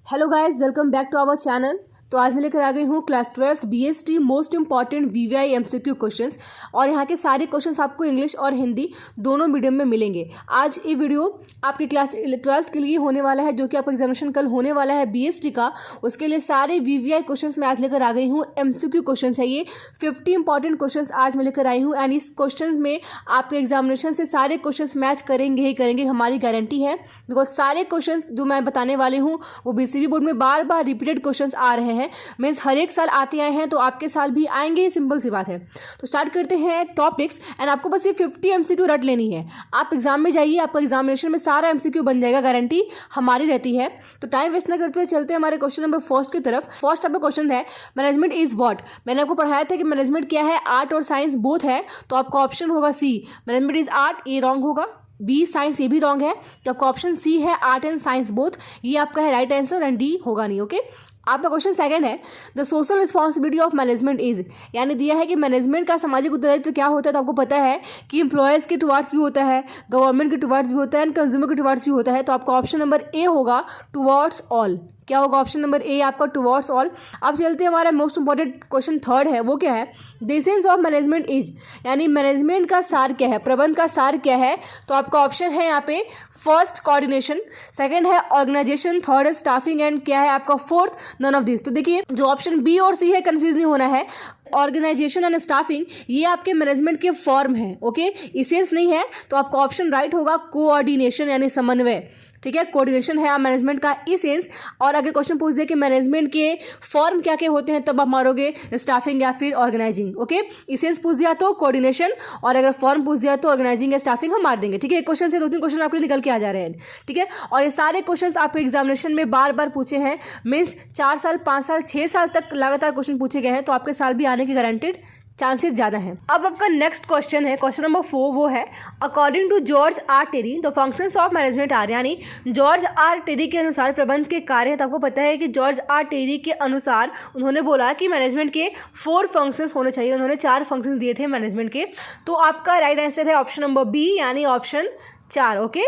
Hello guys, welcome back to our channel. तो आज मैं लेकर आ गई हूँ class 12th BST most important VVI MCQ questions. और यहाँ के सारे क्वेश्चंस आपको इंग्लिश और हिंदी दोनों मीडियम में मिलेंगे। आज ये वीडियो आपकी क्लास 12th के लिए होने वाला है, जो कि आपका एग्जामिनेशन कल होने वाला है बीएसटी का। उसके लिए सारे वीवीआई क्वेश्चंस मैं आज लेकर आ गई हूँ। एमसीक्यू क्वेश्चन है ये, 50 इंपॉर्टेंट क्वेश्चन आज मैं लेकर आई हूँ। एंड इस क्वेश्चन में आपके एग्जामिनेशन से सारे क्वेश्चन मैच करेंगे ही करेंगे, हमारी गारंटी है। बिकॉज सारे क्वेश्चन जो मैं बताने वाली हूँ वो बीसीबी बोर्ड में बार बार रिपीटेड क्वेश्चन आ रहे हैं। मीन्स हर एक साल आते आए हैं, तो आपके साल भी आएंगे, सिंपल सी बात है। तो स्टार्ट करते हैं टॉपिक्स। एंड आपको बस ये 50 एमसीक्यू रट लेनी है। आप एग्जाम में जाइए, आपका एग्जामिनेशन में सारा एमसीक्यू बन जाएगा, गारंटी हमारी रहती है। तो टाइम वेस्ट ना करते हुए चलते हैं हमारे क्वेश्चन नंबर फर्स्ट की तरफ। फर्स्ट आपका क्वेश्चन है, मैनेजमेंट इज व्हाट। मैंने आपको पढ़ाया था कि मैनेजमेंट क्या है, आर्ट और साइंस बोथ है। तो आपका ऑप्शन होगा सी, मैनेजमेंट इज आर्ट, ये रॉन्ग होगा। बी साइंस, ये भी रॉन्ग है। तो आपका ऑप्शन सी है आर्ट एंड साइंस बोथ, ये आपका है राइट आंसर। एंड डी होगा नहीं। ओके, आपका क्वेश्चन सेकंड है, the social responsibility of management is. यानी दिया है कि मैनेजमेंट का सामाजिक उत्तरदायित्व क्या होता है। तो आपको पता है कि एम्प्लॉयज़ के टुवार्ड्स भी होता है, गवर्नमेंट के टुवार्ड्स भी होता है, एंड कंज्यूमर के टुवार्ड्स भी होता है। तो आपका ऑप्शन नंबर ए होगा टुवार्ड्स ऑल। क्या होगा ऑप्शन नंबर ए आपका टुवार्ड्स ऑल। अब चलते हैं हमारा मोस्ट इंपॉर्टेंट क्वेश्चन थर्ड है, वो क्या है, the essence of management is. यानी मैनेजमेंट का सार क्या है, प्रबंध का सार क्या है। तो आपका ऑप्शन है यहाँ पे फर्स्ट कोऑर्डिनेशन, सेकंड है ऑर्गेनाइजेशन, थर्ड है स्टाफिंग, एंड क्या है आपका फोर्थ नन ऑफ दिस। तो देखिए जो ऑप्शन बी और सी है, कंफ्यूज नहीं होना है। ऑर्गेनाइजेशन एंड स्टाफिंग ये आपके मैनेजमेंट के फॉर्म है। ओके, इसेंस नहीं है। तो आपका ऑप्शन राइट होगा कोऑर्डिनेशन यानी समन्वय। ठीक है, कोऑर्डिनेशन है आप मैनेजमेंट का इसेंस। और अगर क्वेश्चन पूछ दे कि मैनेजमेंट के फॉर्म क्या क्या होते हैं, तब आप मारोगे स्टाफिंग या फिर ऑर्गेनाइजिंग। ओके, इसेंस पूछ दिया तो कोऑर्डिनेशन, और अगर फॉर्म पूछ दिया तो ऑर्गेनाइजिंग या स्टाफिंग हम मार देंगे। ठीक है, एक क्वेश्चन से 2-3 क्वेश्चन आपके लिए निकल के आ जा रहे हैं। ठीक है, और ये सारे क्वेश्चन आपके एग्जामिनेशन में बार बार पूछे हैं। मीन्स 4 साल 5 साल 6 साल तक लगातार क्वेश्चन पूछे गए हैं। तो आपके साल भी आने की गारंटेड चांसेस ज़्यादा हैं। अब आपका नेक्स्ट क्वेश्चन है, क्वेश्चन नंबर 4, वो है according to George R Terry the functions of management are. यानी जॉर्ज आर टेरी के अनुसार प्रबंध के कार्य हैं। तो आपको पता है कि जॉर्ज आर टेरी के अनुसार उन्होंने बोला कि मैनेजमेंट के 4 फंक्शंस होने चाहिए। उन्होंने 4 फंक्शंस दिए थे मैनेजमेंट के। तो आपका राइट आंसर है ऑप्शन नंबर बी, यानी ऑप्शन 4। ओके,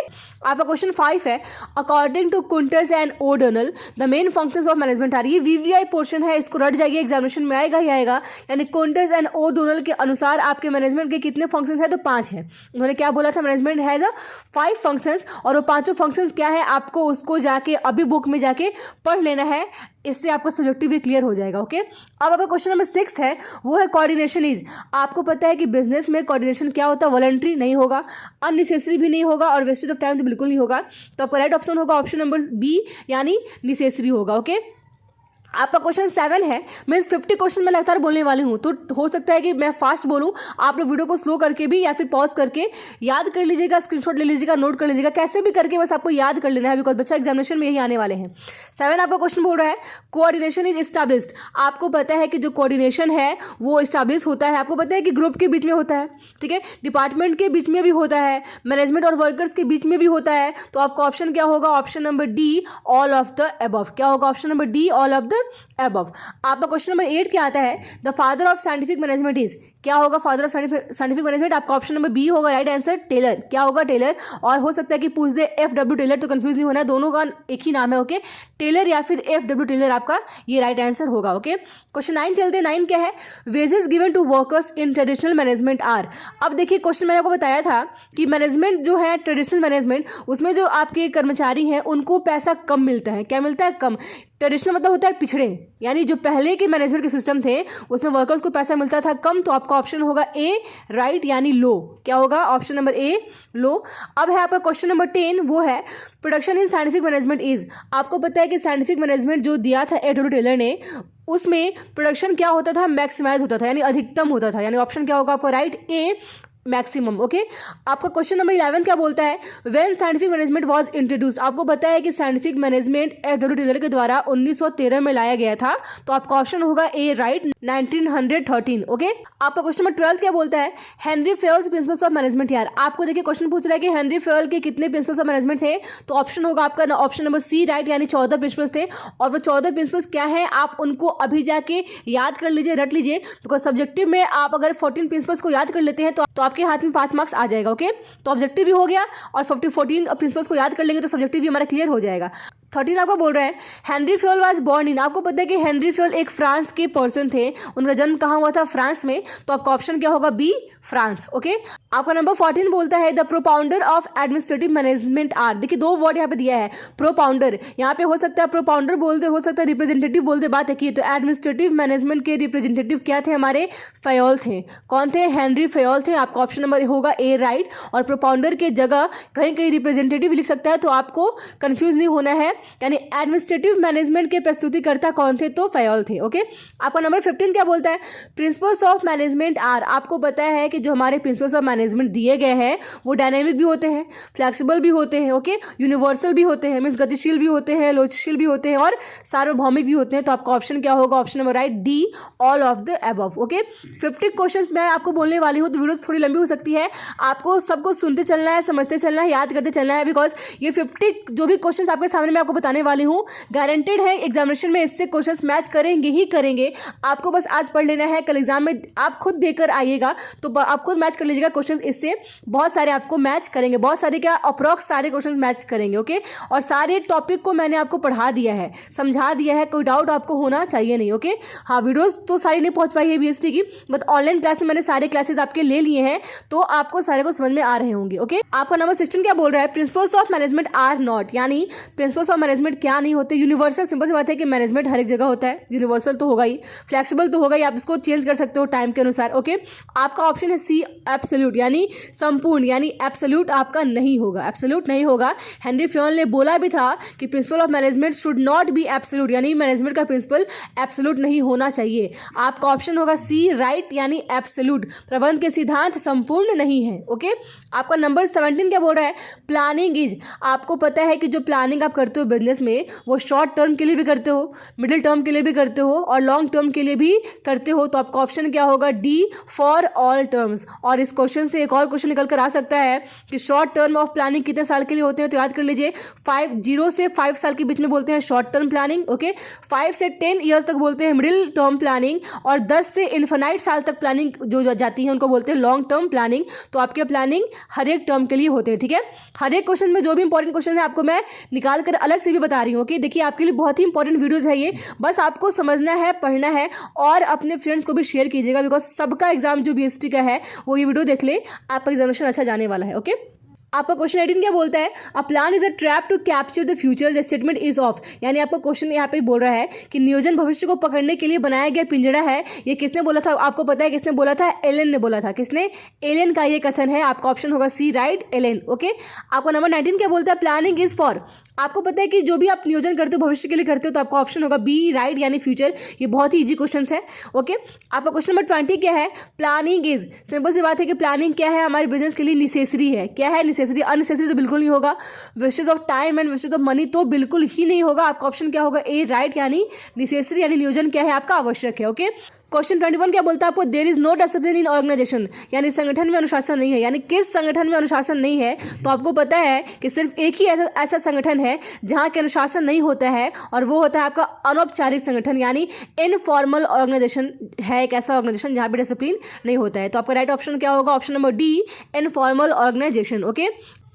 आपका क्वेश्चन 5 है, according to Koontz and O'Donnell the main functions of management are. ये वीवीआई पोर्शन है, इसको रट जाइए, एग्जामिनेशन में आएगा ही आएगा। यानी कुंटस एंड ओडोनल के अनुसार आपके मैनेजमेंट के कितने फंक्शंस हैं, तो 5 हैं। उन्होंने क्या बोला था, मैनेजमेंट हैज़ 5 फंक्शंस। और वो 5 फंक्शंस क्या है, आपको उसको जाके अभी बुक में जाके पढ़ लेना है, इससे आपका सब्जेक्टिव भी क्लियर हो जाएगा। ओके, अब आपका क्वेश्चन नंबर 6 है, वो है कोऑर्डिनेशन इज। आपको पता है कि बिजनेस में कोऑर्डिनेशन क्या होता है, वॉलंटरी नहीं होगा, अननेसेसरी भी नहीं होगा, और वेस्टेज ऑफ टाइम तो बिल्कुल नहीं होगा। तो आपका राइट ऑप्शन होगा ऑप्शन नंबर बी, यानी नेसेसरी होगा। ओके, आपका क्वेश्चन 7 है, मीन्स 50 क्वेश्चन मैं लगातार बोलने वाली हूँ, तो हो सकता है कि मैं फास्ट बोलूँ, आप लोग वीडियो को स्लो करके भी या फिर पॉज करके याद कर लीजिएगा, स्क्रीनशॉट ले लीजिएगा, नोट कर लीजिएगा, कैसे भी करके बस आपको याद कर लेना है, बिकॉज बच्चा एग्जामिनेशन में यही आने वाले हैं। 7 आपका क्वेश्चन बोल रहा है, कोऑर्डिनेशन इज एस्टैब्लिश्ड। आपको पता है कि जो कोऑर्डिनेशन है वो एस्टैब्लिश होता है। आपको पता है कि ग्रुप के बीच में होता है, ठीक है, डिपार्टमेंट के बीच में भी होता है, मैनेजमेंट और वर्कर्स के बीच में भी होता है। तो आपका ऑप्शन क्या होगा, option number D, all of the above. क्या होगा option number D, all of the above। आपका क्वेश्चन नंबर 8 क्या आता है, the father of scientific management is. क्या होगा फादर ऑफ साइंटिफिक मैनेजमेंट, आपका ऑप्शन नंबर बी होगा राइट आंसर, टेलर। क्या होगा, टेलर। और हो सकता है कि पूछ दे FW टेलर, तो कंफ्यूज नहीं होना है, दोनों का एक ही नाम है। ओके, टेलर या फिर FW टेलर आपका ये राइट आंसर होगा। ओके, क्वेश्चन 9 चलते हैं। 9 क्या है, wages given to workers in traditional management are. अब देखिए क्वेश्चन मैंने आपको बताया था कि मैनेजमेंट जो है ट्रेडिशनल मैनेजमेंट, उसमें जो आपके कर्मचारी हैं उनको पैसा कम मिलता है। क्या मिलता है, कम। ट्रेडिशनल मतलब होता है पिछड़े, यानी जो पहले के मैनेजमेंट के सिस्टम थे उसमें वर्कर्स को पैसा मिलता था कम। तो आपका ऑप्शन होगा ए, राइट, यानी लो। क्या होगा ऑप्शन नंबर ए, लो। अब है आपका क्वेश्चन नंबर 10, वो है production in scientific management is. आपको पता है कि साइंटिफिक मैनेजमेंट जो दिया था FW टेलर ने, उसमें प्रोडक्शन क्या होता था, मैक्सिमाइज होता था, यानी अधिकतम होता था। यानी ऑप्शन क्या होगा आपका राइट, ए, मैक्सिमम। ओके, आपका क्वेश्चन नंबर 11 क्या बोलता है, when scientific management was introduce. आपको पता है कि साइंटिफिक मैनेजमेंट FW टेलर के द्वारा 1913 में लाया गया था। तो आपका ऑप्शन होगा ए, राइट, 1913। ओके, आपका क्वेश्चन नंबर 12 क्या बोलता है, हेनरी फेयल्स प्रिंसिपल्स ऑफ मैनेजमेंट। यार आपको देखिए क्वेश्चन पूछ रहा है कि हेनरी फेयल के कितने प्रिंसिपल्स ऑफ मैनेजमेंट थे। तो ऑप्शन होगा आपका ऑप्शन नंबर सी, राइट, यानी 14 प्रिंसिपल्स थे। और वो 14 प्रिंसिपल्स क्या हैं, आप उनको अभी जाके याद कर लीजिए, रट लीजिए, बिकॉज सब्जेक्टिव में आप अगर 14 प्रिंसिपल्स को याद कर लेते हैं तो आपके हाथ में 5 मार्क्स आ जाएगा। ओके, तो ऑब्जेक्टिव भी हो गया और 14 प्रिंसिपल्स को याद कर लेंगे तो सब्जेक्टिव भी हमारा क्लियर हो जाएगा। 13 आपको बोल रहा है Henry Fayol was born in, आपको पता है कि हेनरी फ्योल एक फ्रांस के पर्सन थे, उनका जन्म कहाँ हुआ था, फ्रांस में, तो आपका ऑप्शन क्या होगा, बी फ्रांस। ओके, आपका नंबर 14 बोलता है the propounder of administrative management are, देखिए 2 वर्ड यहाँ पे दिया है, प्रोपाउंडर, यहाँ पे हो सकता है प्रोपाउंडर बोलते, हो सकता है रिप्रेजेंटेटिव बोलते, बात है कि तो एडमिनिस्ट्रेटिव मैनेजमेंट के रिप्रेजेंटेटिव क्या थे, हमारे फयोल थे। कौन थे, हेनरी फयोल थे। आपका ऑप्शन नंबर होगा ए राइट, और प्रोपाउंडर के जगह कहीं कहीं रिप्रेजेंटेटिव लिख सकता है, तो आपको कंफ्यूज नहीं होना है, यानी एडमिनिस्ट्रेटिव मैनेजमेंट के प्रस्तुतिकर्ता कौन थे, तो फयोल थे। ओके, आपका नंबर 15 क्या बोलता है, प्रिंसिपल्स ऑफ मैनेजमेंट आर, आपको पता है कि जो हमारे प्रिंसिपल्स ऑफ मैनेजमेंट दिए गए हैं वो डायनेमिक भी होते हैं, फ्लेक्सिबल भी होते हैं, ओके, यूनिवर्सल भी होते हैं, मीन्स गतिशील भी होते हैं, लोचशील भी होते हैं, और सार्वभौमिक भी होते हैं। तो आपका ऑप्शन क्या होगा, option number right D, all of the above. Okay, 50 question मैं आपको बोलने वाली हूँ, तो वीडियो थोड़ी लंबी हो सकती है, आपको सबको सुनते चलना है, समझते चलना है, याद करते चलना है, बिकॉज ये 50 जो भी क्वेश्चन आपके सामने मैं आपको बताने वाली हूँ गारंटेड है एग्जामिनेशन में इससे क्वेश्चन मैच करेंगे ही करेंगे। आपको बस आज पढ़ लेना है, कल एग्जाम में आप खुद देकर आइएगा तो आप खुद मैच कर लीजिएगा क्वेश्चन, इससे बहुत सारे आपको मैच करेंगे, बहुत सारे क्या अप्रॉक्स सारे क्वेश्चन मैच करेंगे। ओके, और सारे टॉपिक को मैंने आपको पढ़ा दिया है, समझा दिया है, कोई डाउट आपको होना चाहिए नहीं। ओके, हाँ वीडियोस तो सारी नहीं पहुंच पाई है बीएसटी की, बट ऑनलाइन क्लास में मैंने सारे क्लासेस आपके ले लिए हैं, तो आपको सारे को समझ में आ रहे होंगे। ओके, आपका नंबर 16 क्या बोल रहा है, principles of management are not, यानी प्रिंसिपल्स ऑफ मैनेजमेंट क्या नहीं होते, यूनिवर्सल, सिंपल सी बात है कि मैनेजमेंट हर एक जगह होता है, यूनिवर्सल तो होगा ही, फ्लेक्सिबल तो होगा ही, आप इसको चेंज कर सकते हो टाइम के अनुसार। ओके, आपका ऑप्शन है सी एब्सोल्यूट, यानी संपूर्ण, यानी एब्सोल्यूट आपका नहीं होगा, एब्सोल्यूट नहीं होगा। हेनरी फ्योल ने बोला भी था कि principle of management should not be absolute, यानी मैनेजमेंट का प्रिंसिपल एब्सोल्यूट नहीं होना चाहिए। आपका ऑप्शन होगा सी राइट, यानी एब्सोल्यूट, प्रबंध के सिद्धांत संपूर्ण नहीं है। ओके, आपका नंबर 17 क्या बोल रहा है, प्लानिंग इज, आपको पता है कि जो प्लानिंग आप करते हो बिजनेस में वो शॉर्ट टर्म के लिए भी करते हो, मिडिल टर्म के लिए भी करते हो, और लॉन्ग टर्म के लिए भी करते हो, तो आपका ऑप्शन क्या होगा, डी फॉर ऑल टर्म्स। और इस क्वेश्चन से एक और क्वेश्चन निकल कर आ सकता है कि शॉर्ट टर्म ऑफ प्लानिंग कितने साल के लिए होते हैं, तो याद कर लीजिए 0 से 5 साल के बीच में बोलते हैं शॉर्ट टर्म प्लानिंग। ओके, 5 से 10 ईयर्स तक बोलते हैं मिडिल टर्म प्लानिंग, और 10 से इन्फिनाइट साल तक प्लानिंग जो जाती है उनको बोलते हैं लॉन्ग टर्म प्लानिंग। तो आपके प्लानिंग हर एक टर्म के लिए होते हैं, ठीक है। हर एक क्वेश्चन में जो भी इंपॉर्टेंट क्वेश्चन है आपको मैं निकाल कर अलग से भी बता रही हूँ। ओके, देखिए आपके लिए बहुत ही इंपॉर्टेंट वीडियोज है ये, बस आपको समझना है, पढ़ना है, और अपने फ्रेंड्स को भी शेयर कीजिएगा, बिकॉज सबका एग्जाम जो बीएसटी का है वो ये वीडियो देख ले, आपका एग्जामिनेशन अच्छा जाने वाला है। ओके, आपका क्वेश्चन 18 क्या बोलता है, a plan is a trap to capture the future, the statement is of, यानी आपका क्वेश्चन यहाँ पे बोल रहा है कि नियोजन भविष्य को पकड़ने के लिए बनाया गया पिंजड़ा है। ये किसने बोला था, आपको पता है किसने बोला था, एलन ने बोला था। किसने, एलन का ये कथन है। आपका ऑप्शन होगा सी राइट, एलन। ओके, आपका नंबर 19 क्या बोलता है, प्लानिंग इज फॉर, आपको पता है कि जो भी आप नियोजन करते हो भविष्य के लिए करते हो, तो आपका ऑप्शन होगा बी राइट, यानी फ्यूचर। ये बहुत ही इजी क्वेश्चन है। ओके, आपका क्वेश्चन नंबर 20 क्या है, प्लानिंग इज, सिंपल सी बात है कि प्लानिंग क्या है, हमारे बिजनेस के लिए नेसेसरी है। क्या है, नेसेसरी, अननेसेसरी तो बिल्कुल नहीं होगा, wastage of time and wastage of money तो बिल्कुल ही नहीं होगा। आपका ऑप्शन क्या होगा, ए राइट, यानी नेसेसरी, यानी नियोजन क्या है आपका आवश्यक है। ओके, क्वेश्चन 21 क्या बोलता है आपको, there is no discipline in organisation, यानी संगठन में अनुशासन नहीं है। यानी किस संगठन में अनुशासन नहीं है, तो आपको पता है कि सिर्फ एक ही ऐसा संगठन है जहाँ के अनुशासन नहीं होता है, और वो होता है आपका अनौपचारिक संगठन, यानी इनफॉर्मल ऑर्गेनाइजेशन है एक ऐसा ऑर्गेनाइजेशन जहाँ पे डिसिप्लिन नहीं होता है। तो आपका राइट ऑप्शन क्या होगा, option number D, informal organisation. Okay,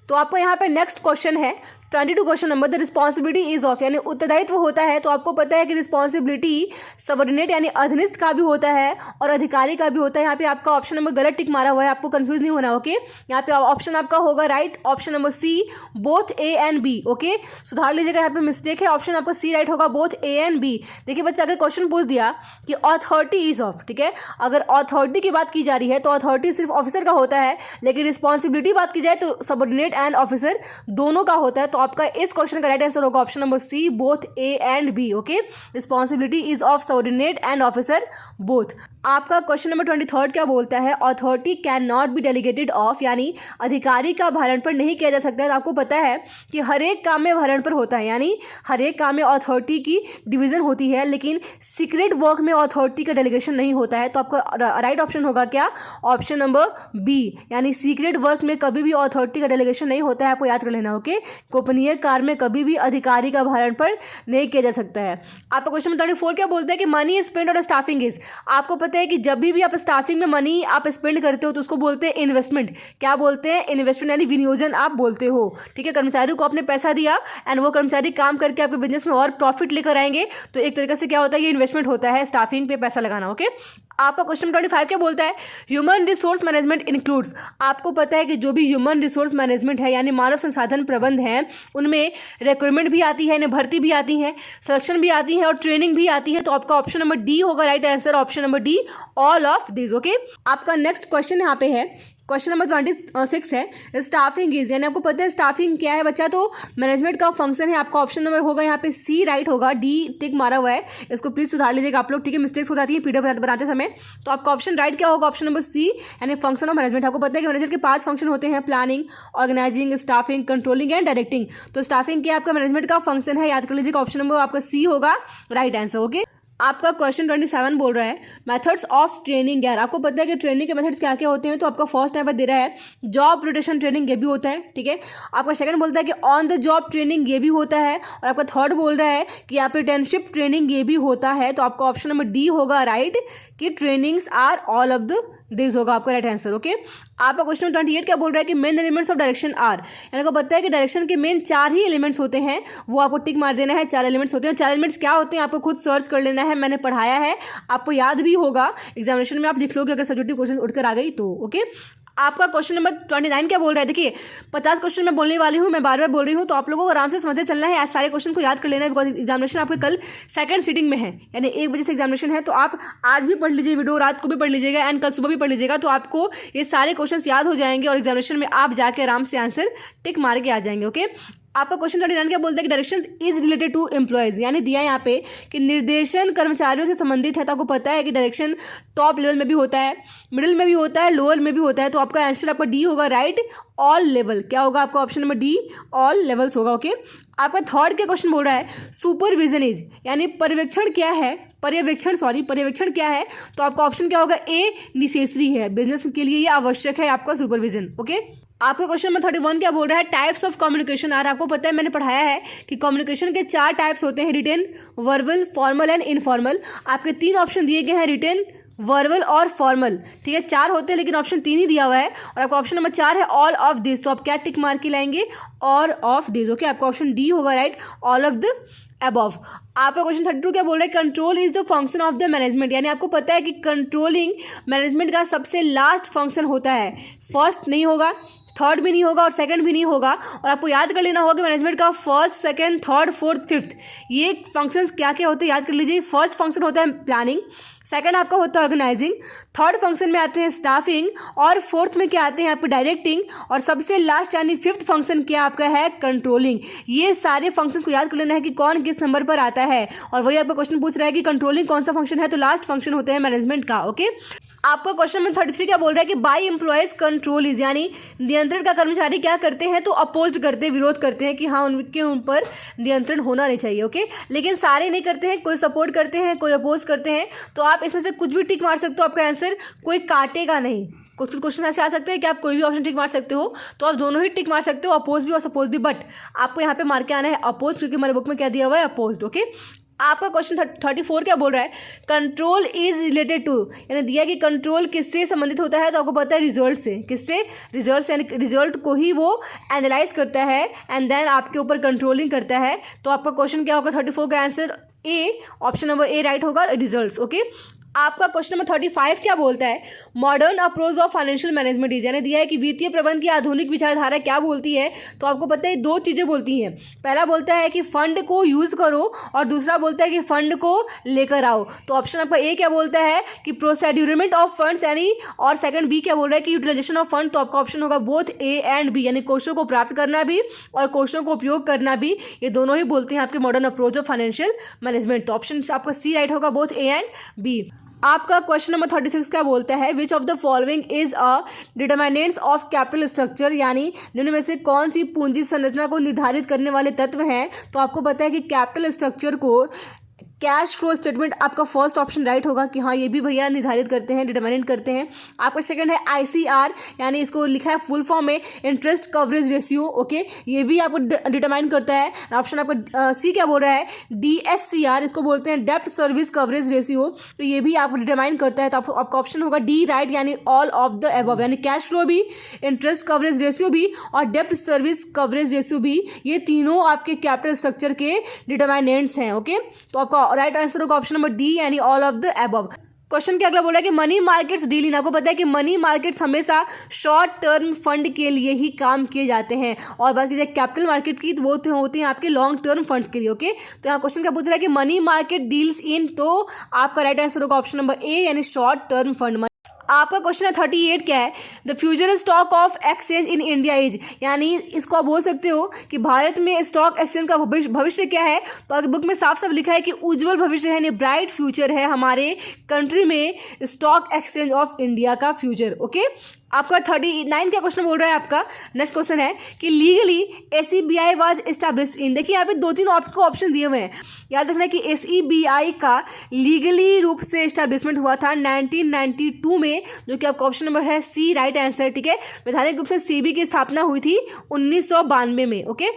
तो आपको यहाँ पे नेक्स्ट क्वेश्चन है 22 question number, the responsibility is of, यानी उत्तरदायित्व होता है। तो आपको पता है कि रिस्पॉन्सिबिलिटी सबऑर्डिनेट यानी अधीनस्थ का भी होता है और अधिकारी का भी होता है। यहाँ पे आपका ऑप्शन नंबर गलत टिक मारा हुआ है, आपको कंफ्यूज नहीं होना। ओके, यहाँ पे ऑप्शन आपका होगा right, option number C, both A and B. Okay, सुधार लीजिएगा, यहाँ पे मिस्टेक है, ऑप्शन आपका सी राइट होगा, बोथ ए एंड बी। देखिए बच्चा, अगर क्वेश्चन पूछ दिया कि अथॉरिटी इज ऑफ, ठीक है, अगर अथॉरिटी की बात की जा रही है तो अथॉरिटी सिर्फ ऑफिसर का होता है, लेकिन रिस्पॉन्सिबिलिटी बात की जाए तो सबऑर्डिनेट एंड ऑफिसर दोनों का होता है। तो आपका इस क्वेश्चन का राइट आंसर होगा option number C, both A and B. Okay, responsibility is of subordinate and officer both. आपका क्वेश्चन नंबर 23 क्या बोलता है, authority can not be delegated of, यानी अधिकारी का भारण पर नहीं किया जा सकता है। तो आपको पता है कि हर एक काम में भारण पर होता है, यानी हर एक काम में अथॉरिटी की डिवीजन होती है, लेकिन सीक्रेट वर्क में अथॉरिटी का डेलीगेशन नहीं होता है। तो आपका राइट ऑप्शन होगा क्या, ऑप्शन नंबर बी, यानी सीक्रेट वर्क में कभी भी अथॉरिटी का डेलीगेशन नहीं होता है। आपको याद कर लेना। ओके, गोपनीय कार्य में कभी भी अधिकारी का भारण पर नहीं किया जा सकता है। आपका क्वेश्चन नंबर 34 क्या बोलता है कि मनी स्पेंड और स्टाफिंग इज, आपको पता है कि जब भी आप स्टाफिंग में मनी आप स्पेंड करते हो तो उसको बोलते हैं इन्वेस्टमेंट। क्या बोलते हैं? इन्वेस्टमेंट यानी विनियोजन आप बोलते हो। ठीक है, कर्मचारी को आपने पैसा दिया एंड वो कर्मचारी काम करके आपके बिजनेस में और प्रॉफिट लेकर आएंगे, तो एक तरीके से क्या होता है, ये इन्वेस्टमेंट होता है, स्टाफिंग पे पैसा लगाना। ओके, आपका क्वेश्चन 25 क्या बोलता है? ह्यूमन रिसोर्स मैनेजमेंट इंक्लूड्स, आपको पता है कि जो भी ह्यूमन रिसोर्स मैनेजमेंट है यानी मानव संसाधन प्रबंध है, उनमें रिक्रूटमेंट भी आती है, भर्ती भी आती है, सिलेक्शन भी आती है और ट्रेनिंग भी आती है। तो आपका ऑप्शन नंबर डी होगा right answer, option number D, all of this. Okay, आपका नेक्स्ट क्वेश्चन यहाँ पे है, क्वेश्चन नंबर 26 है स्टाफिंग इज, यानी आपको पता है स्टाफिंग क्या है बच्चा? तो मैनेजमेंट का फंक्शन है। आपका ऑप्शन नंबर होगा यहाँ पे सी राइट होगा, डी टिक मारा हुआ है, इसको प्लीज सुधार लीजिएगा आप लोग। ठीक है, मिस्टेक्स हो जाती है पीडीएफ बनाते समय। तो आपका ऑप्शन राइट क्या होगा? ऑप्शन नंबर सी, यानी फंक्शन ऑफ मैनेजमेंट। आपको पता है कि मैनेजमेंट के 5 फंक्शन होते हैं, planning, organising, staffing, controlling and directing. तो स्टाफिंग क्या आपका मैनेजमेंट का फंक्शन है, याद कर लीजिएगा, ऑप्शन नंबर आपका सी होगा राइट आंसर। ओके, आपका क्वेश्चन 27 बोल रहा है मेथड्स ऑफ ट्रेनिंग। यार आपको पता है कि ट्रेनिंग के मेथड्स क्या क्या होते हैं? तो आपका फर्स्ट यहाँ पर दे रहा है जॉब रोटेशन ट्रेनिंग, ये भी होता है। ठीक है, आपका सेकंड बोलता है कि ऑन द जॉब ट्रेनिंग, ये भी होता है। और आपका थर्ड बोल रहा है कि अप्रेंटिसशिप ट्रेनिंग, ये भी होता है। तो आपका ऑप्शन नंबर डी होगा राइट, कि trainings are all of the this होगा आपका राइट आंसर। ओके, आपका क्वेश्चन 28 क्या बोल रहा है कि main elements of direction are, यानी आपको पता है कि डायरेक्शन के मेन 4 ही एलिमेंट्स होते हैं, वो आपको टिक मार देना है। 4 एलिमेंट्स होते हैं, 4 एलिमेंट्स क्या होते हैं आपको खुद सर्च कर लेना है, मैंने पढ़ाया है, आपको याद भी होगा, एग्जामिनेशन में आप लिख लोगे अगर सब्जेक्टिव क्वेश्चन उठकर आ गई तो। ओके, आपका क्वेश्चन नंबर 29 क्या बोल रहा है? देखिए 50 क्वेश्चन मैं बोलने वाली हूँ, मैं बार बार बोल रही हूँ, तो आप लोगों को आराम से समझते चलना है, आज सारे क्वेश्चन को याद कर लेना है, बिकॉज एग्जामिनेशन आपके कल सेकंड सीटिंग में है, यानी 1 बजे से एग्जामिनेशन है। तो आप आज भी पढ़ लीजिए वीडियो, रात को भी पढ़ लीजिएगा एंड कल सुबह भी पढ़ लीजिएगा, तो आपको ये सारे क्वेश्चन याद हो जाएंगे और एग्जामिनेशन में आप जाके आराम से आंसर टिक मार के आ जाएंगे। ओके, आपका क्वेश्चन 39 क्या बोलता है कि direction is related to employees, यानी दिया यहाँ पे कि निर्देशन कर्मचारियों से संबंधित है। तो आपको पता है कि डायरेक्शन टॉप लेवल में भी होता है, मिडिल में भी होता है, लोअर में भी होता है। तो आपका आंसर आपका डी होगा राइट, ऑल लेवल। क्या होगा आपका option number D, all levels होगा। ओके, आपका थर्ड क्या क्वेश्चन बोल रहा है सुपरविजन इज, यानी पर्यवेक्षण क्या है, पर्यवेक्षण क्या है? तो आपका ऑप्शन क्या होगा? ए, नेसेसरी है, बिजनेस के लिए ये आवश्यक है आपका सुपरविजन। ओके, आपका क्वेश्चन नंबर 31 क्या बोल रहा है टाइप्स ऑफ कम्युनिकेशन आर, आपको पता है मैंने पढ़ाया है कि कम्युनिकेशन के 4 टाइप्स होते हैं, written, verbal, formal and informal. आपके 3 ऑप्शन दिए गए हैं, रिटेन, वर्बल और फॉर्मल। ठीक है, 4 होते हैं लेकिन ऑप्शन 3 ही दिया हुआ है और आपका ऑप्शन नंबर 4 है ऑल ऑफ दिस। तो आप क्या टिक मार के लाएंगे? All of this. ओके, आपका ऑप्शन डी होगा right, all of the above. आपका क्वेश्चन 32 क्या बोल रहा है control is the function of the management, यानी आपको पता है कि कंट्रोलिंग मैनेजमेंट का सबसे लास्ट फंक्शन होता है, फर्स्ट नहीं होगा, थर्ड भी नहीं होगा और सेकंड भी नहीं होगा। और आपको याद कर लेना होगा कि मैनेजमेंट का first, second, third, fourth, fifth ये फंक्शंस क्या क्या होते हैं याद कर लीजिए। फर्स्ट फंक्शन होता है प्लानिंग, सेकंड आपका होता है ऑर्गेनाइजिंग, थर्ड फंक्शन में आते हैं स्टाफिंग और फोर्थ में क्या आते हैं आपके डायरेक्टिंग और सबसे लास्ट यानी फिफ्थ फंक्शन क्या आपका है कंट्रोलिंग। ये सारे फंक्शंस को याद कर लेना है कि कौन किस नंबर पर आता है और वही आपका क्वेश्चन पूछ रहा है कि कंट्रोलिंग कौन सा फंक्शन है, तो लास्ट फंक्शन होता है मैनेजमेंट का। ओके, आपका क्वेश्चन नंबर 33 क्या बोल रहा है कि बाय एम्प्लॉयज कंट्रोल इज, यानी नियंत्रण का कर्मचारी क्या करते हैं तो अपोज करते हैं, विरोध करते हैं कि हाँ उनके ऊपर नियंत्रण होना नहीं चाहिए। ओके, लेकिन सारे नहीं करते हैं, कोई सपोर्ट करते हैं, कोई अपोज करते हैं। तो आप इसमें से कुछ भी टिक मार सकते हो, आपका आंसर कोई काटेगा नहीं। कुछ क्वेश्चन ऐसे आ सकते हैं कि आप कोई भी ऑप्शन टिक मार सकते हो, तो आप दोनों ही टिक मार सकते हो, अपोज भी और सपोज भी, बट आपको यहाँ पे मार के आना है अपोज, क्योंकि हमारे बुक में क्या दिया हुआ है अपोज्ड। ओके, आपका क्वेश्चन 34 क्या बोल रहा है कंट्रोल इज रिलेटेड टू, यानी दिया कि कंट्रोल किससे संबंधित होता है तो आपको पता है रिजल्ट से। किससे? रिजल्ट से, यानी रिजल्ट को ही वो एनालाइज करता है एंड देन आपके ऊपर कंट्रोलिंग करता है। तो आपका क्वेश्चन क्या होगा 34 का answer A, option number A right होगा, रिजल्ट्स। ओके, आपका क्वेश्चन नंबर 35 क्या बोलता है modern approach of financial management is, यानी दिया है कि वित्तीय प्रबंध की आधुनिक विचारधारा क्या बोलती है। तो आपको पता है 2 चीज़ें बोलती हैं, पहला बोलता है कि फंड को यूज़ करो और दूसरा बोलता है कि फंड को लेकर आओ। तो ऑप्शन आपका ए क्या बोलता है कि प्रोसेड्यूरमेंट ऑफ फंड्स, यानी और सेकंड बी क्या बोल रहा है कि यूटिलाइजेशन ऑफ फंड। तो आपका ऑप्शन होगा बोथ ए एंड बी, यानी कोषों को प्राप्त करना भी और कोषों को उपयोग करना भी, ये दोनों ही बोलते हैं आपके modern approach of financial management. तो ऑप्शन आपका सी राइट होगा, बोथ ए एंड बी। आपका क्वेश्चन नंबर 36 क्या बोलता है which of the following is a determinants of capital structure, यानी निम्न में से कौन सी पूंजी संरचना को निर्धारित करने वाले तत्व हैं। तो आपको पता है कि कैपिटल स्ट्रक्चर को कैश फ्लो स्टेटमेंट आपका फर्स्ट ऑप्शन राइट होगा कि हाँ ये भी भैया निर्धारित करते हैं, डिटरमाइन करते हैं। आपका सेकंड है ICR, यानी इसको लिखा है फुल फॉर्म में इंटरेस्ट कवरेज रेशियो, ओके, ये भी आपको डिटरमाइन करता है। ऑप्शन आपका सी क्या बोल रहा है, DSCR, इसको बोलते हैं डेप्ट सर्विस कवरेज रेशियो, तो ये भी आपको डिटरमाइन करता है। तो आपका ऑप्शन होगा डी राइट, यानी ऑल ऑफ द अबव, यानी कैश फ्लो भी, इंटरेस्ट कवरेज रेशियो भी और डेप्ट सर्विस कवरेज रेशियो भी, ये तीनों आपके कैपिटल स्ट्रक्चर के डिटरमाइनेंट्स हैं, ओके। तो आपका राइट आंसर होगा ऑप्शन नंबर डी, यानी all of the above. Question क्या अगला बोला है कि मनी मार्केट्स डील इन, आपको पता है कि मनी मार्केट्स हमेशा शॉर्ट टर्म फंड के लिए ही काम किए जाते हैं, और बात कीजिए कैपिटल मार्केट की तो वो होती हैं आपके लॉन्ग टर्म फंड्स के लिए, ओके। तो यहाँ क्वेश्चन क्या पूछ रहा है कि मनी मार्केट डील्स इन, तो आपका राइट आंसर होगा ऑप्शन नंबर ए, यानी शॉर्ट टर्म फंड। आपका क्वेश्चन है 38 क्या है, the future stock of exchange in India is, यानी इसको आप बोल सकते हो कि भारत में स्टॉक एक्सचेंज का भविष्य क्या है। तो आपके बुक में साफ साफ लिखा है कि उज्जवल भविष्य है, यानी ब्राइट फ्यूचर है हमारे कंट्री में स्टॉक एक्सचेंज ऑफ इंडिया का फ्यूचर, ओके। आपका 39 का क्वेश्चन बोल रहा है आपका नेक्स्ट क्वेश्चन है कि legally SEBI was establish in, देखिए यहाँ पे 2-3 आपको ऑप्शन दिए हुए हैं, याद रखना कि SEBI का लीगली रूप से एस्टैब्लिशमेंट हुआ था 1992 में, जो कि आपका ऑप्शन नंबर है सी राइट आंसर, ठीक है। वैधानिक रूप से SEBI की स्थापना हुई थी 1992 में, ओके।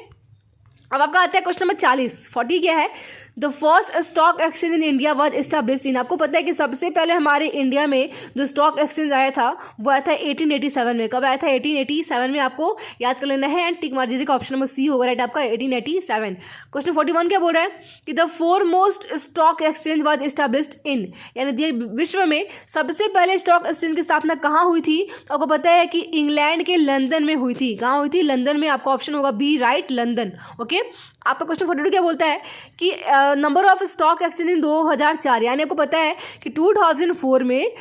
अब आपका आता है क्वेश्चन नंबर 40 क्या है, the first stock exchange in India was established in, आपको पता है कि सबसे पहले हमारे इंडिया में जो स्टॉक एक्सचेंज आया था वो आया था 1887 में। कब आया था, 1887 में, आपको याद कर लेना है एंड टिक मार दीजिए का ऑप्शन नंबर सी होगा राइट आपका 1887। क्वेश्चन 41 क्या बोल रहा है कि the foremost stock exchange was established in, यानी विश्व में सबसे पहले स्टॉक एक्सचेंज की स्थापना कहाँ हुई थी, तो आपको पता है कि इंग्लैंड के लंदन में हुई थी। कहाँ हुई थी, लंदन में, आपका ऑप्शन होगा बी राइट, लंदन, ओके। आपका क्वेश्चन 42 क्या बोलता है कि नंबर ऑफ स्टॉक एक्सचेंज इन 2004, यानी आपको पता है कि 2004 में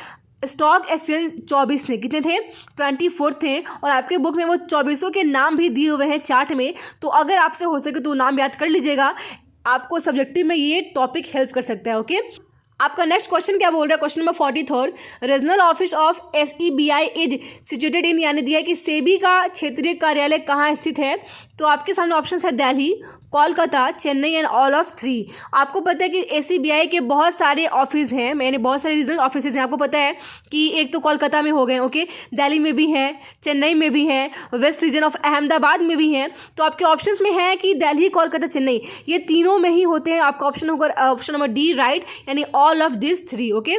स्टॉक एक्सचेंज 24 थे, कितने थे, 24 थे, और आपके बुक में वो 24 के नाम भी दिए हुए हैं चार्ट में। तो अगर आपसे हो सके तो नाम याद कर लीजिएगा, आपको सब्जेक्टिव में ये टॉपिक हेल्प कर सकता है, ओके। आपका नेक्स्ट क्वेश्चन क्या बोल रहा है, question number 43, regional office of SEBI is situated in, यानी दिया है कि सेबी का क्षेत्रीय कार्यालय कहाँ स्थित है। तो आपके सामने ऑप्शन है Delhi, Kolkata, Chennai and all of 3। आपको पता है कि SEBI के बहुत सारे ऑफिस हैं, मैंने बहुत सारे रीजनल ऑफिस हैं। आपको पता है कि एक तो कोलकाता में हो गए, ओके, दिल्ली में भी हैं, चेन्नई में भी हैं, वेस्ट रीजन ऑफ अहमदाबाद में भी हैं। तो आपके ऑप्शन में है कि दिल्ली, कोलकाता, चेन्नई, ये तीनों में ही होते हैं। आपका ऑप्शन होगा ऑप्शन नंबर डी राइट, यानी ऑल ऑफ दिस 3, ओके।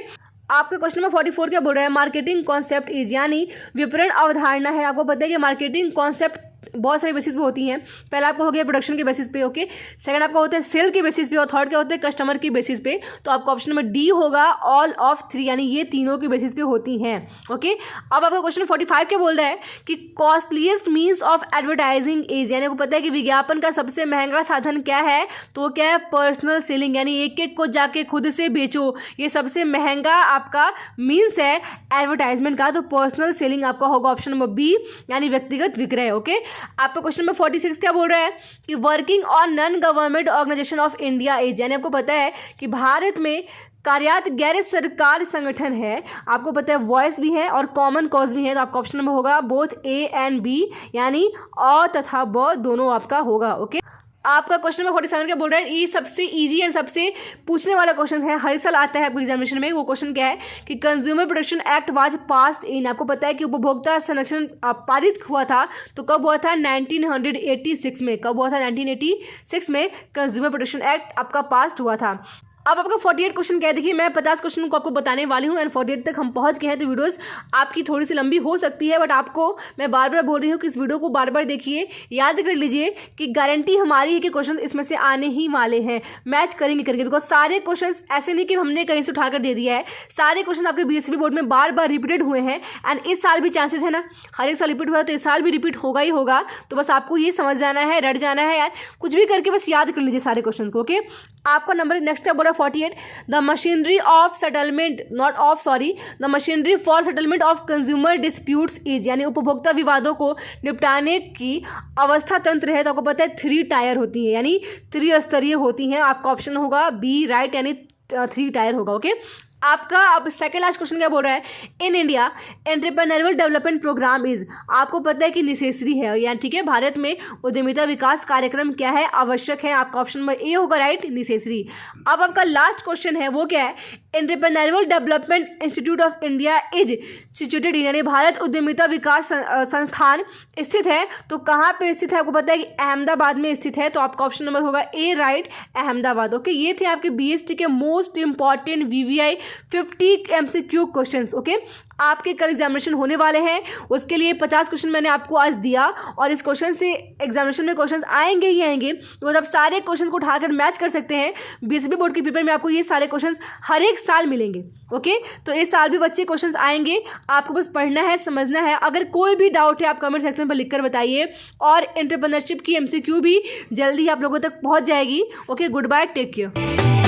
आपका क्वेश्चन नंबर 44 क्या बोल रहा है, मार्केटिंग कॉन्सेप्ट इज, यानी विपणन अवधारणा है। आपको पता है कि मार्केटिंग कॉन्सेप्ट बहुत सारे बेसिस पे होती हैं। पहला आपका हो गया प्रोडक्शन के बेसिस पे, ओके। सेकंड आपका होता है सेल के बेसिस पे, और थर्ड क्या होता है कस्टमर की बेसिस पे। तो आपका ऑप्शन नंबर डी होगा ऑल ऑफ 3, यानी ये तीनों के बेसिस पे होती हैं, ओके। अब आपका क्वेश्चन 45 क्या बोल रहा है कि costliest means of advertising is, यानी आपको पता है कि विज्ञापन का सबसे महंगा साधन क्या है, तो क्या है पर्सनल सेलिंग, यानी एक एक को जाके खुद से बेचो, ये सबसे महंगा आपका मीन्स है एडवर्टाइजमेंट का। तो पर्सनल सेलिंग आपका होगा ऑप्शन नंबर बी, यानी व्यक्तिगत विक्रय, ओके। आपका क्वेश्चन नंबर 46 क्या बोल रहा है कि working on non government organisation of India is, यानी आपको पता है कि भारत में कार्यरत गैर सरकार संगठन है। आपको पता है वॉइस भी है और कॉमन कॉज भी है। तो आपका ऑप्शन नंबर होगा बोथ ए एंड बी, यानी अ तथा ब दोनों आपका होगा, ओके। आपका क्वेश्चन नंबर 47 क्या बोल रहा है, ये सबसे इजी एंड सबसे पूछने वाला क्वेश्चन है, हर साल आता है आपको एग्जामिनेशन में। वो क्वेश्चन क्या है कि consumer protection act was passed in, आपको पता है कि उपभोक्ता संरक्षण पारित हुआ था, तो कब हुआ था 1986 में। कब हुआ था 1986 में कंज्यूमर प्रोटेक्शन एक्ट आपका पास्ड हुआ था। अब आपका 48 क्वेश्चन क्या है, देखिए मैं 50 क्वेश्चन को आपको बताने वाली हूँ एंड 48 तक हम पहुँच गए हैं। तो वीडियोस आपकी थोड़ी सी लंबी हो सकती है, बट आपको मैं बार बार बोल रही हूँ कि इस वीडियो को बार बार देखिए, याद कर लीजिए कि गारंटी हमारी है कि क्वेश्चन इसमें से आने ही वाले हैं, मैच करेंगे करके। बिकॉज सारे क्वेश्चन ऐसे नहीं कि हमने कहीं से उठाकर दे दिया है, सारे क्वेश्चन आपके BSB बोर्ड में बार बार रिपीटेड हुए हैं एंड इस साल भी चांसेस है ना, हर एक साल रिपीट हुआ है तो इस साल भी रिपीट होगा ही होगा। तो बस आपको ये समझ जाना है, रट जाना है यार, कुछ भी करके बस याद कर लीजिए सारे क्वेश्चन को, ओके। आपका नंबर नेक्स्ट है बोला 48, the machinery of settlement the machinery for settlement of consumer disputes is, यानी उपभोक्ता विवादों को निपटाने की अवस्था तंत्र है। तो आपको पता है 3 टायर होती है, यानी त्रिस्तरीय होती हैं। आपका ऑप्शन होगा बी राइट, यानी 3 टायर होगा, ओके। आपका अब सेकेंड लास्ट क्वेश्चन क्या बोल रहा है, in India entrepreneurial development programme is, आपको पता है कि नेसेसरी है, या ठीक है, भारत में उद्यमिता विकास कार्यक्रम क्या है, आवश्यक है, आपका ऑप्शन नंबर ए होगा राइट, नेसेसरी। अब आपका लास्ट क्वेश्चन है वो क्या है, entrepreneurial development institute of India is situated, यानी भारत उद्यमिता विकास संस्थान स्थित है, तो कहाँ पे स्थित है, आपको पता है कि अहमदाबाद में स्थित है, तो आपका ऑप्शन नंबर होगा ए राइट, अहमदाबाद। ओके, ये थे आपके बीएसटी के most important VVI 50 MCQ questions. Okay, आपके कल एग्जामिनेशन होने वाले हैं, उसके लिए 50 क्वेश्चन मैंने आपको आज दिया, और इस क्वेश्चन से एग्जामिनेशन में क्वेश्चंस आएंगे ही आएंगे, तो आप सारे क्वेश्चन को उठाकर मैच कर सकते हैं। बीएसबी बोर्ड के पेपर में आपको ये सारे क्वेश्चंस हर एक साल मिलेंगे। ओके, तो इस साल भी बच्चे क्वेश्चंस आएंगे, आपको बस पढ़ना है, समझना है। अगर कोई भी डाउट है आप कमेंट सेक्शन पर लिखकर बताइए, और एंटरप्रेन्योरशिप की एमसीक्यू भी जल्दी आप लोगों तक पहुँच जाएगी। Okay, goodbye, take care.